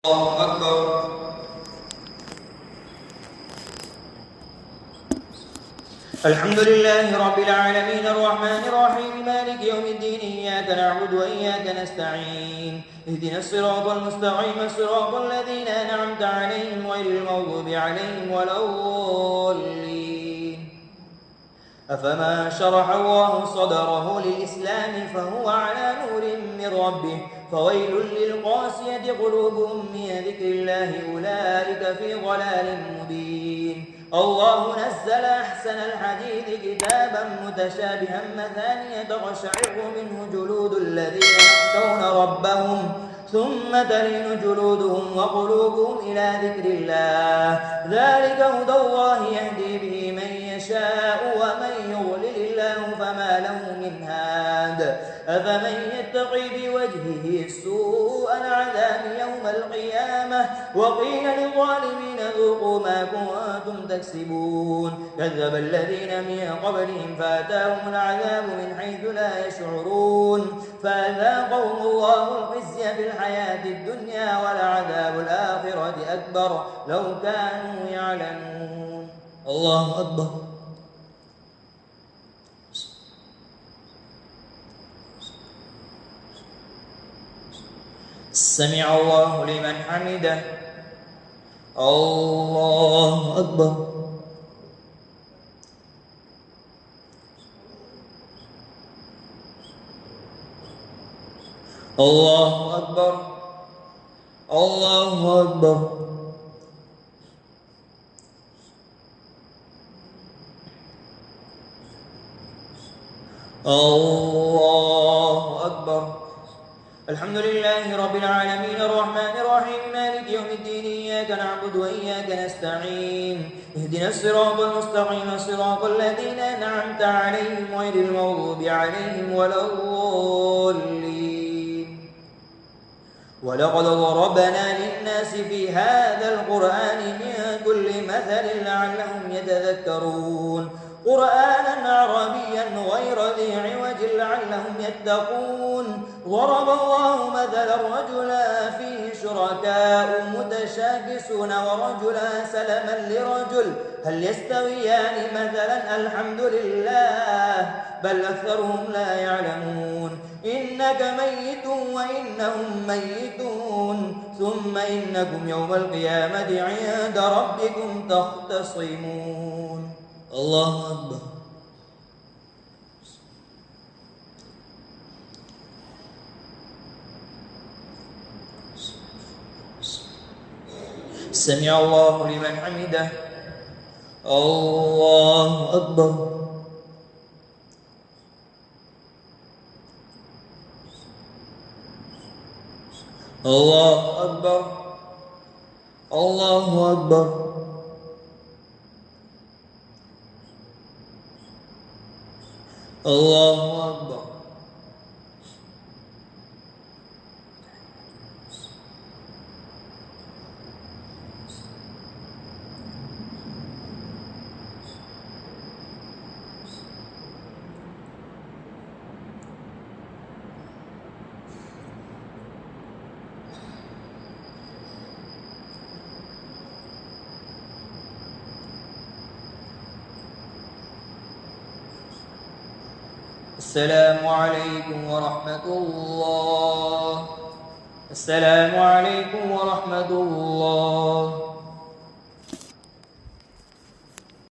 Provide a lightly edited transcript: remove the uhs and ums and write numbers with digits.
الله أكبر. الحمد لله رب العالمين الرحمن الرحيم مالك يوم الدين إياك نعبد وإياك نستعين اهدنا الصراط المستقيم صراط الذين أنعمت عليهم غير المغضوب عليهم ولا الضالين. أفمن شرح الله صدره للإسلام فهو على نور من ربه فويل للقاسية قلوبهم من ذكر الله أولئك في ضلال مبين. الله نزل أحسن الحديث كتابا متشابها مثانية تقشعر منه جلود الذين يخشون ربهم ثم تلين جلودهم وقلوبهم إلى ذكر الله ذلك هدى الله يهدي به من يشاء ومن يضلل الله فما له من هاد. أفمن يتقي بوجهه سوء العذاب يوم القيامة وقيل للظالمين ذوقوا ما كنتم تكسبون كذب الذين من قبلهم فأتاهم العذاب من حيث لا يشعرون فأذاقهم الله الخزي في الحياة الدنيا ولعذاب الآخرة أكبر لو كانوا يعلمون. الله أكبر. سمع الله لمن حمده. الله أكبر. الله أكبر. الله أكبر. الله أكبر. الحمد لله رب العالمين الرحمن الرحيم مالك يوم الدين إياك نعبد وإياك نستعين اهدنا الصراط المستقيم صراط الذين أنعمت عليهم غير المغضوب عليهم ولا الضالين. ولقد ضربنا للناس في هذا القرآن من كل مثل لعلهم يتذكرون قرآنا عربيا غير ذي عوج لعلهم يتقون. ضرب الله مثلا رجلا فيه شركاء متشاكسون ورجلا سلما لرجل هل يستويان مثلا الحمد لله بل أكثرهم لا يعلمون. إنك ميت وإنهم ميتون ثم إنكم يوم القيامة عند ربكم تختصمون. الله أكبر. سمع الله لمن حمده. الله أكبر. الله أكبر. الله أكبر. الله أكبر. السلام عليكم ورحمة الله. السلام عليكم ورحمة الله.